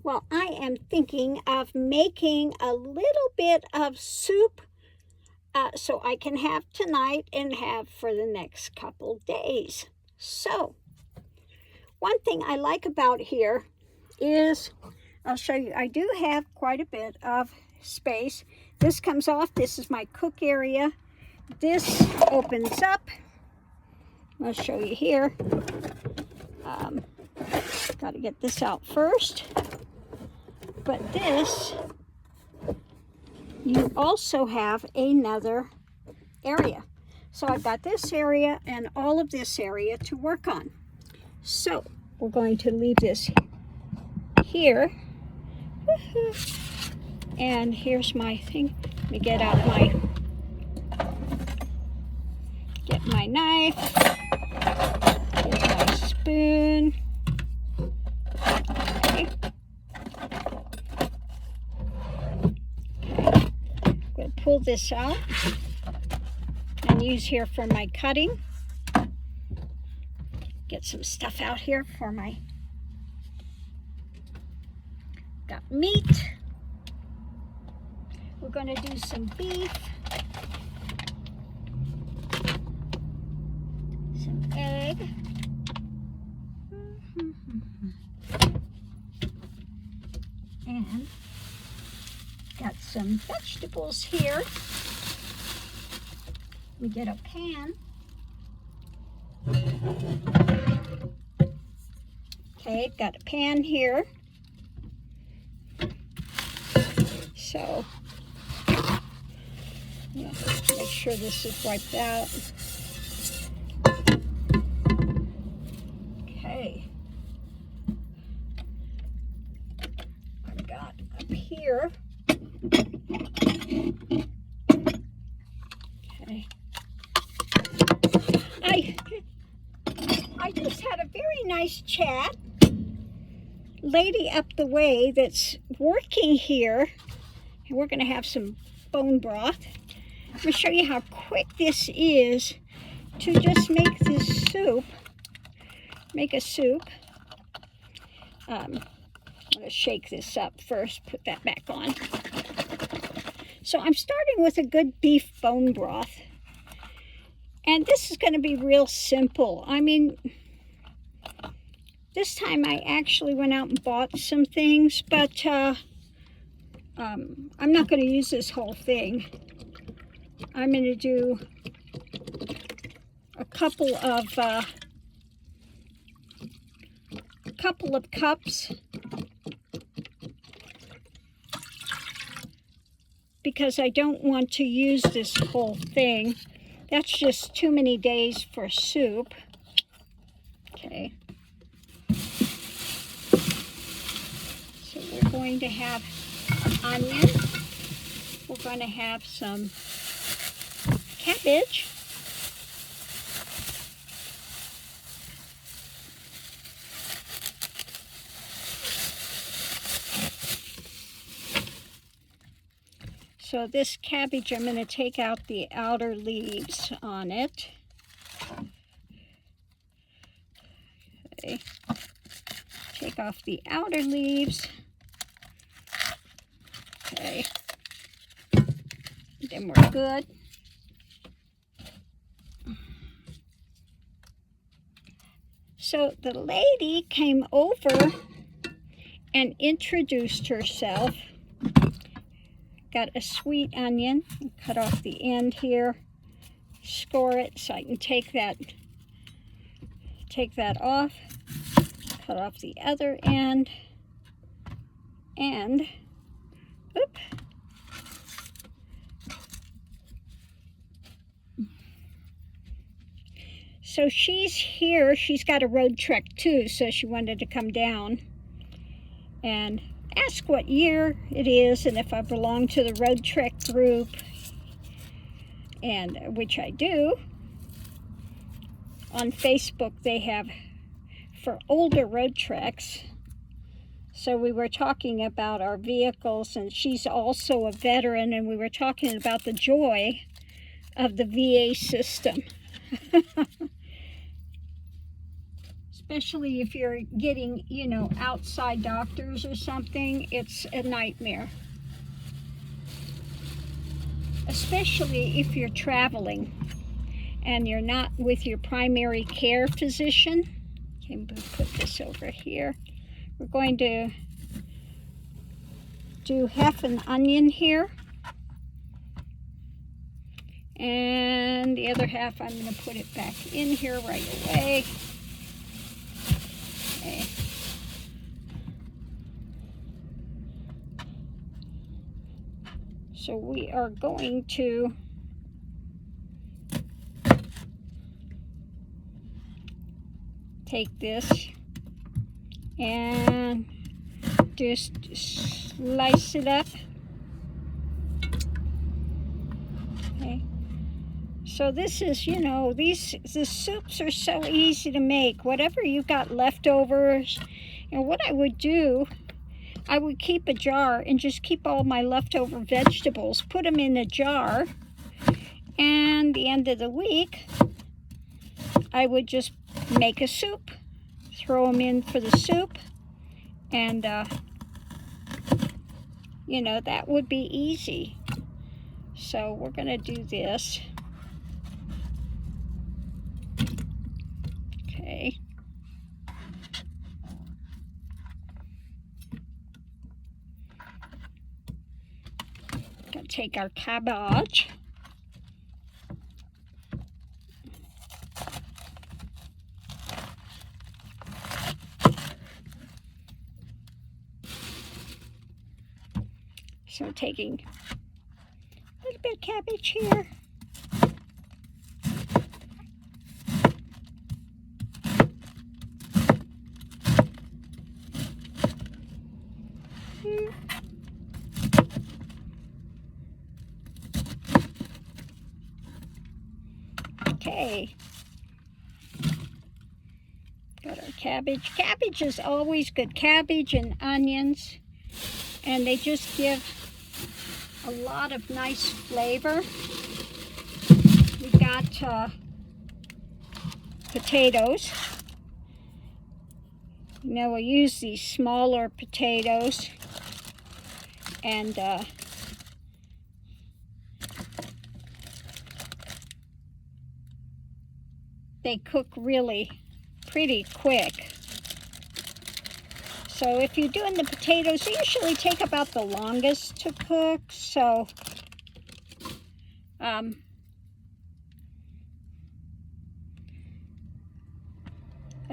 Well, I am thinking of making a little bit of soup so I can have tonight and have for the next couple days. So, one thing I like about here is, I'll show you, I do have quite a bit of space. This comes off, this is my cook area. This opens up. I'll show you here. Got to get this out first. But this, you also have another area. So I've got this area and all of this area to work on. So we're going to leave this here. And here's my thing. Let me get out get my knife, get my spoon. Okay. I'm going to pull this out and use here for my cutting. Get some stuff out here for my, got meat. We're going to do some beef, some egg, and got some vegetables here. We get a pan. Okay, got a pan here. So, yeah, make sure this is wiped out. Okay. I've got up here. Okay. I just had a very nice chat. Lady up the way that's working here, and we're going to have some bone broth. I'm going to show you how quick this is to just make this soup. Make a soup. I'm going to shake this up first, put that back on. So I'm starting with a good beef bone broth. And this is going to be real simple. I mean, this time I actually went out and bought some things, but I'm not going to use this whole thing. I'm going to do a couple of cups, because I don't want to use this whole thing. That's just too many days for soup. Okay. So we're going to have onion. We're going to have some cabbage. So this cabbage, I'm going to take out the outer leaves on it. Okay. Take off the outer leaves. Okay. Then we're good. So the lady came over and introduced herself. Got a sweet onion, cut off the end here, score it so I can take that off, cut off the other end, and oop. So she's here, she's got a road trek too, so she wanted to come down and ask what year it is and if I belong to the road trek group, and which I do. On Facebook they have for older road treks. So we were talking about our vehicles, and she's also a veteran, and we were talking about the joy of the VA system. especially if you're getting, you know, outside doctors or something. It's a nightmare. Especially if you're traveling and you're not with your primary care physician. Okay, we'll put this over here. We're going to do half an onion here. And the other half, I'm going to put it back in here right away. Okay. So we are going to take this and just slice it up. Okay. So this is, you know, the soups are so easy to make. Whatever you got leftovers, and what I would do, I would keep a jar and just keep all my leftover vegetables, put them in a jar, and the end of the week, I would just make a soup, throw them in for the soup, and, you know, that would be easy. So we're going to do this. Okay. Going to take our cabbage. So taking a little bit of cabbage here. Okay. Got our cabbage. Cabbage is always good. Cabbage and onions. And they just give a lot of nice flavor. We got potatoes. You know, we'll use these smaller potatoes, and they cook really pretty quick. So if you're doing the potatoes, they usually take about the longest to cook. So I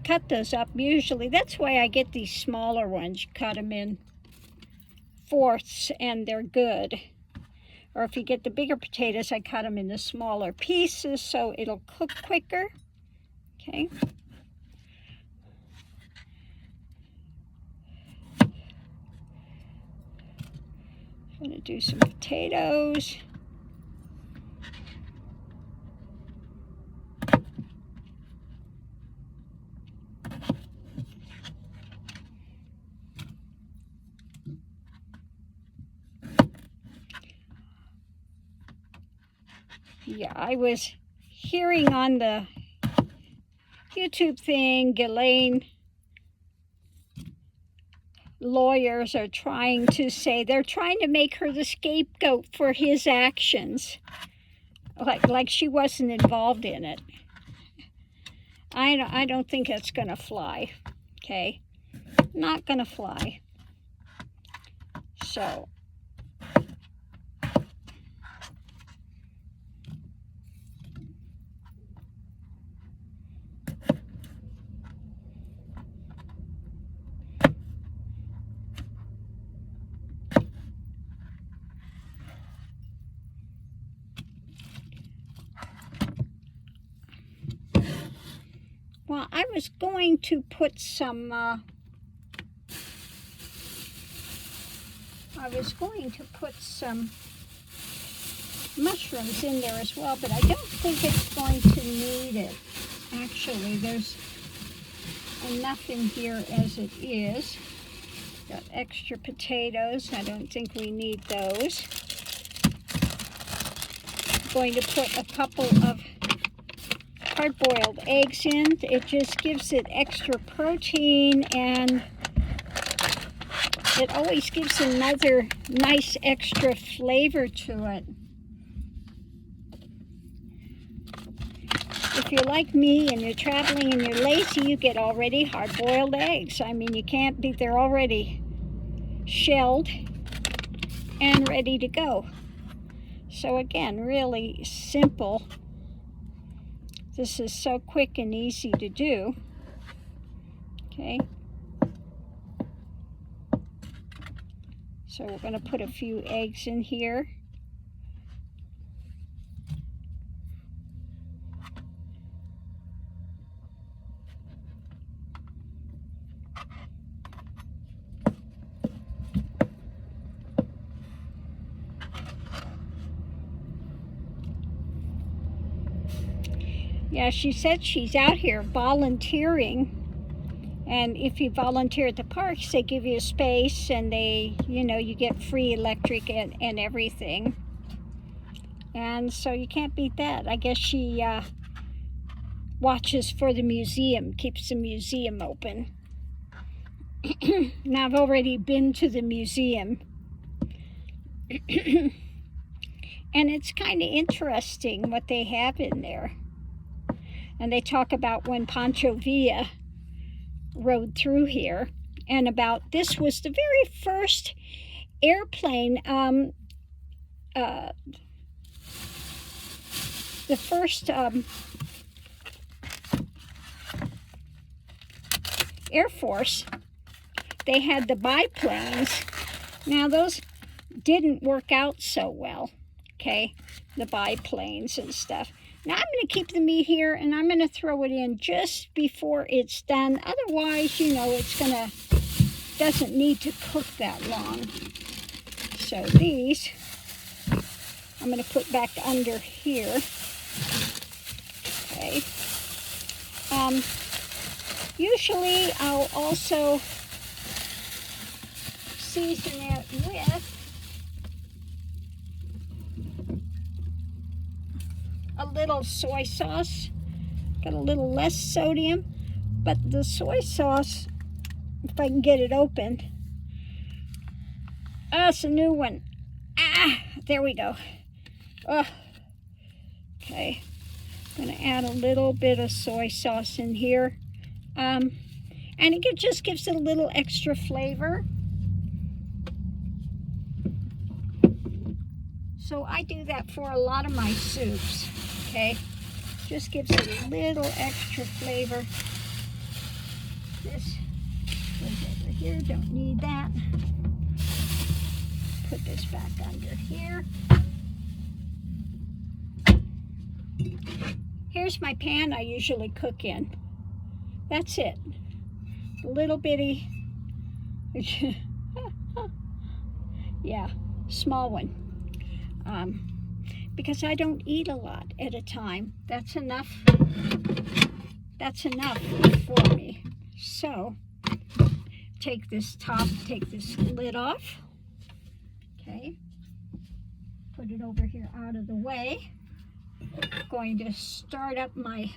cut those up usually. That's why I get these smaller ones. You cut them in fourths and they're good. Or if you get the bigger potatoes, I cut them in the smaller pieces so it'll cook quicker. Okay. I'm going to do some potatoes. Yeah, I was hearing on the YouTube thing, Ghislaine lawyers are trying to say, they're trying to make her the scapegoat for his actions. Like she wasn't involved in it. I don't think that's going to fly. Okay? Not going to fly. So well, I was going to put some mushrooms in there as well, but I don't think it's going to need it. Actually, there's enough in here as it is. Got extra potatoes. I don't think we need those. I'm going to put a couple of hard-boiled eggs in. It just gives it extra protein, and it always gives another nice extra flavor to it. If you're like me and you're traveling and you're lazy, you get already hard-boiled eggs. I mean, you can't beat, they're already shelled and ready to go. So again, really simple. This is so quick and easy to do. Okay. So we're going to put a few eggs in here. Yeah, she said she's out here volunteering, and if you volunteer at the parks, they give you a space, and they, you know, you get free electric and everything. And so you can't beat that. I guess she watches for the museum, keeps the museum open. Now, I've already been to the museum. And it's kind of interesting what they have in there. And they talk about when Pancho Villa rode through here, and about this was the very first airplane, the first Air Force. They had the biplanes. Now those didn't work out so well, okay, the biplanes and stuff. Now I'm going to keep the meat here, and I'm going to throw it in just before it's done. Otherwise, you know, it's doesn't need to cook that long. So these, I'm going to put back under here. Okay. Usually I'll also season it with a little soy sauce. Got a little less sodium, but the soy sauce, if I can get it open. Oh, it's a new one. Ah, there we go. Oh, okay. I'm going to add a little bit of soy sauce in here. And it just gives it a little extra flavor. So I do that for a lot of my soups, okay? Just gives it a little extra flavor. This goes over here, don't need that. Put this back under here. Here's my pan I usually cook in. That's it. A little bitty, yeah, small one. Because I don't eat a lot at a time. That's enough. That's enough for me. So, take this lid off. Okay. Put it over here out of the way. Going to start up my,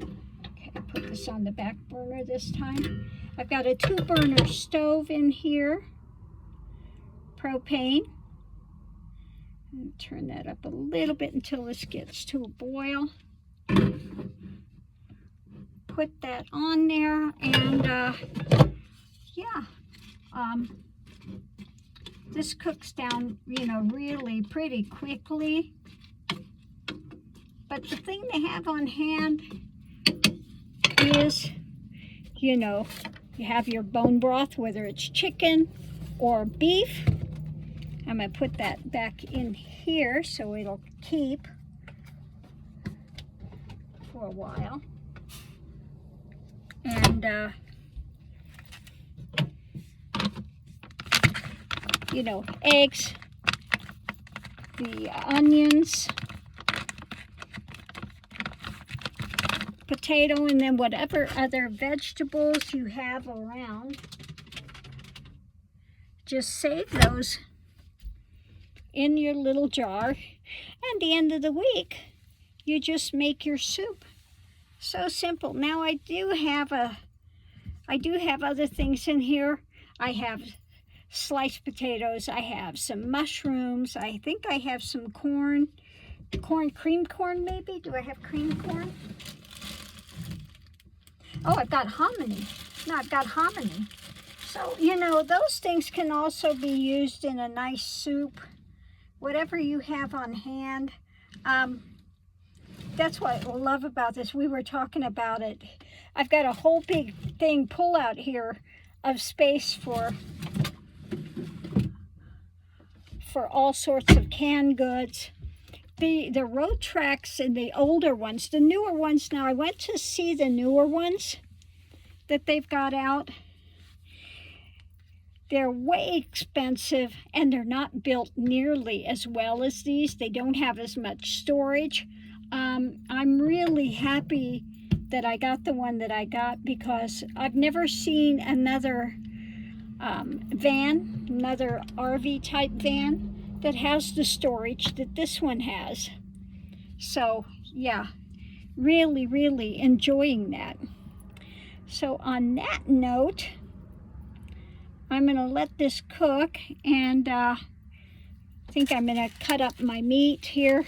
okay, put this on the back burner this time. I've got a 2-burner stove in here. Propane. And turn that up a little bit until this gets to a boil. Put that on there, and yeah, this cooks down, you know, really pretty quickly. But the thing to have on hand is, you know, you have your bone broth, whether it's chicken or beef. I'm going to put that back in here so it'll keep for a while. And, you know, eggs, the onions, potato, and then whatever other vegetables you have around. Just save those in your little jar. At the end of the week, you just make your soup. So simple. Now I do have other things in here. I have sliced potatoes. I have some mushrooms. I think I have some corn, creamed corn maybe. Do I have creamed corn? Oh, I've got hominy. No, I've got hominy. So, you know, those things can also be used in a nice soup. Whatever you have on hand. That's what I love about this. We were talking about it. I've got a whole big thing pull out here of space for all sorts of canned goods. The road tracks and the older ones, the newer ones now, I went to see the newer ones that they've got out. They're way expensive and they're not built nearly as well as these. They don't have as much storage. I'm really happy that I got the one that I got because I've never seen another van, another RV type van that has the storage that this one has. So yeah, really, really enjoying that. So on that note, I'm going to let this cook, and I think I'm going to cut up my meat here.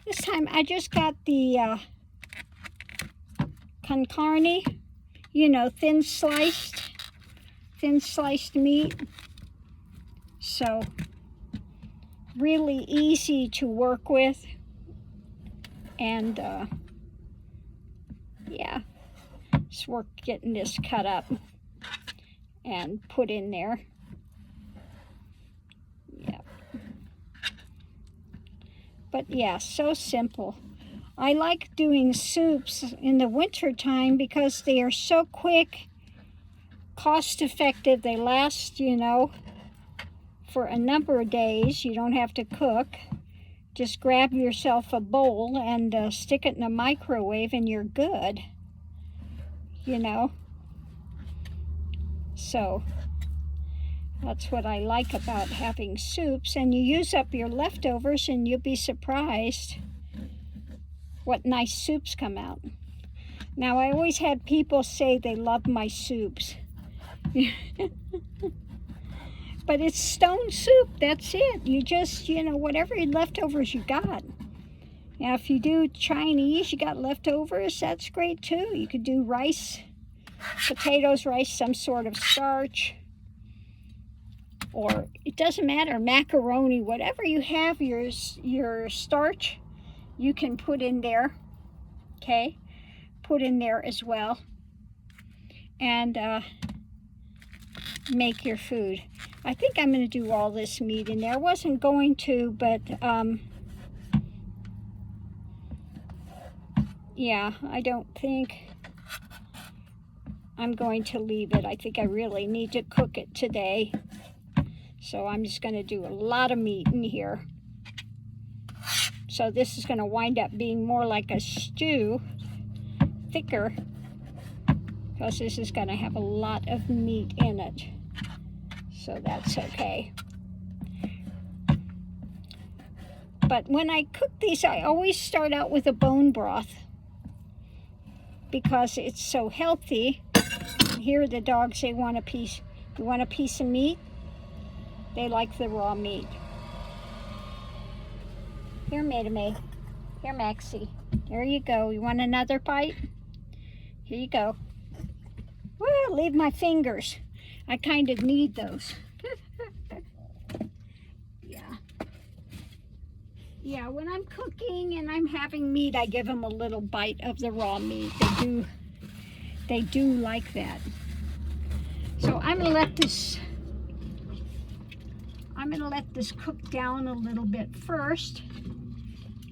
This time I just got the con carne, you know, thin sliced meat. So really easy to work with, and yeah, just work getting this cut up and put in there. Yeah. But yeah, so simple. I like doing soups in the winter time because they are so quick, cost effective. They last, you know, for a number of days. You don't have to cook. Just grab yourself a bowl and stick it in a microwave and you're good, you know. So that's what I like about having soups. And you use up your leftovers and you'll be surprised what nice soups come out. Now, I always had people say they love my soups. But it's stone soup, that's it. You just, you know, whatever leftovers you got. Now, if you do Chinese, you got leftovers, that's great too. You could do rice, potatoes, rice, some sort of starch. Or, it doesn't matter, macaroni, whatever you have, your starch, you can put in there, okay? Put in there as well. And make your food. I think I'm going to do all this meat in there. I wasn't going to, but yeah, I don't think I'm going to leave it. I think I really need to cook it today. So I'm just going to do a lot of meat in here. So this is going to wind up being more like a stew, thicker, because this is going to have a lot of meat in it. So that's okay. But when I cook these, I always start out with a bone broth because it's so healthy. Here the dogs, they want a piece. You want a piece of meat? They like the raw meat. Here, Maydame. Here, Maxie. There you go. You want another bite? Here you go. Well, leave my fingers. I kind of need those. Yeah, when I'm cooking and I'm having meat, I give them a little bite of the raw meat. They do like that. So I'm gonna let this cook down a little bit first,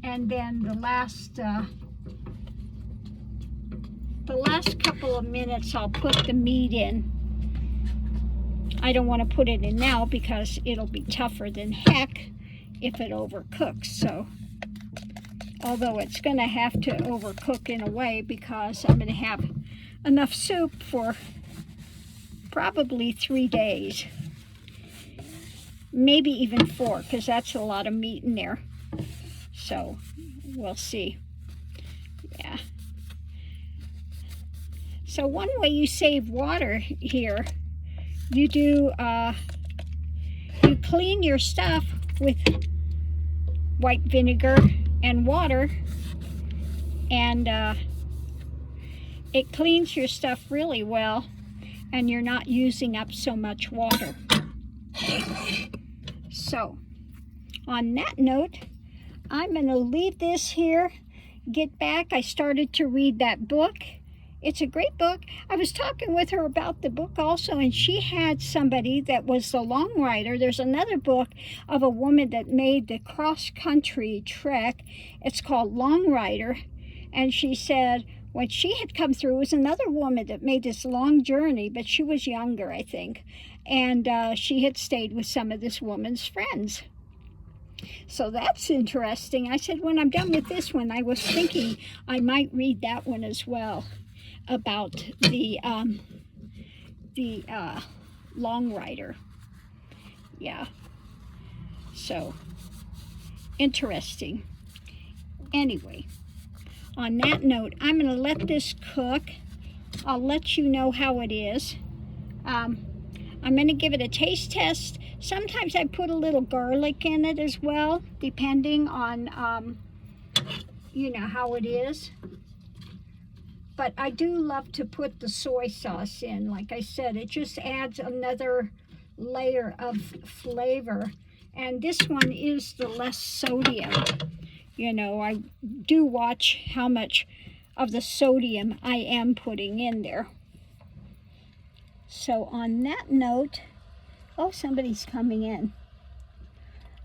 and then the last couple of minutes I'll put the meat in. I don't want to put it in now because it'll be tougher than heck if it overcooks. So, although it's going to have to overcook in a way because I'm going to have enough soup for probably 3 days. Maybe even 4, because that's a lot of meat in there. So So we'll see. Yeah. So one way you save water here, you do, you clean your stuff with white vinegar and water, and it cleans your stuff really well, and you're not using up so much water. So, on that note, I'm going to leave this here, get back. I started to read that book. It's a great book. I was talking with her about the book also, and she had somebody that was the long rider. There's another book of a woman that made the cross-country trek. It's called Long Rider, and she said when she had come through, it was another woman that made this long journey, but she was younger, I think, and she had stayed with some of this woman's friends. So that's interesting. I said when I'm done with this one, I was thinking I might read that one as well, about the long rider. Yeah. So interesting. Anyway, on that note, I'm going to let this cook. I'll let you know how it is. I'm going to give it a taste test. Sometimes I put a little garlic in it as well, depending on, you know, how it is. But I do love to put the soy sauce in. Like I said, it just adds another layer of flavor. And this one is the less sodium. You know, I do watch how much of the sodium I am putting in there. So on that note, oh, somebody's coming in.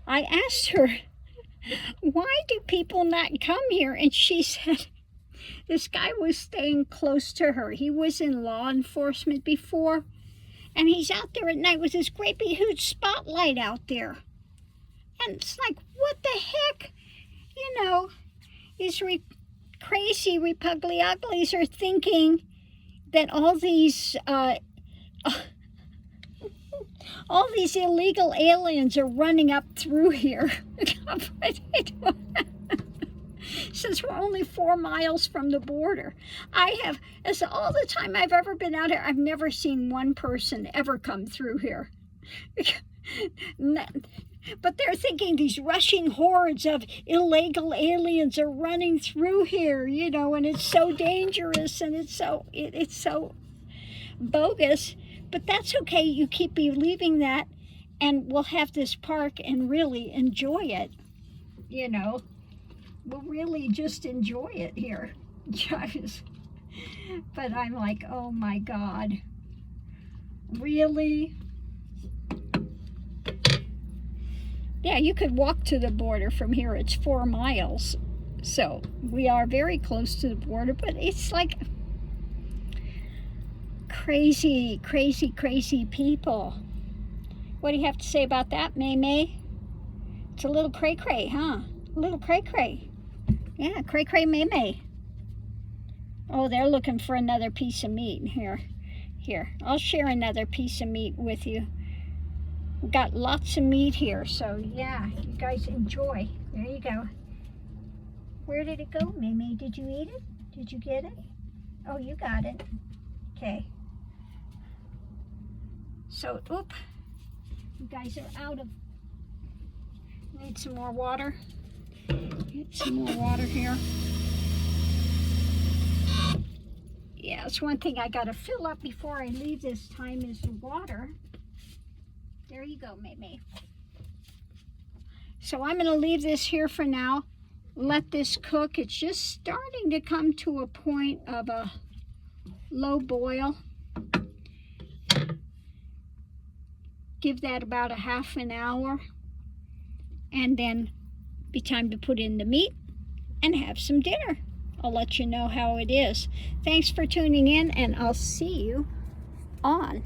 I asked her, why do people not come here? And she said, this guy was staying close to her. He was in law enforcement before, and he's out there at night with this great big huge spotlight out there. And it's like, what the heck? You know, these crazy Republicans are thinking that all these illegal aliens are running up through here. Since we're only 4 miles from the border. As all the time I've ever been out here, I've never seen one person ever come through here. But they're thinking these rushing hordes of illegal aliens are running through here, you know, and it's so dangerous and it's so bogus. But that's okay. You keep believing that, and we'll have this park and really enjoy it, you know. We'll really just enjoy it here. But I'm like, oh my God. Really? Yeah, you could walk to the border from here. It's 4 miles. So we are very close to the border, but it's like crazy, crazy, crazy people. What do you have to say about that, May? It's a little cray-cray, huh? A little cray-cray. Yeah, cray-cray May. Oh, they're looking for another piece of meat here. Here, I'll share another piece of meat with you. We've got lots of meat here, so yeah, you guys enjoy. There you go. Where did it go, May? Did you eat it? Did you get it? Oh, you got it. Okay. So, oop. You guys are out of... Need some more water? Get some more water here. Yeah, it's one thing I gotta fill up before I leave this time is the water. There you go, May. So I'm gonna leave this here for now. Let this cook. It's just starting to come to a point of a low boil. Give that about a half an hour. And then be time to put in the meat and have some dinner. I'll let you know how it is. Thanks for tuning in, and I'll see you online.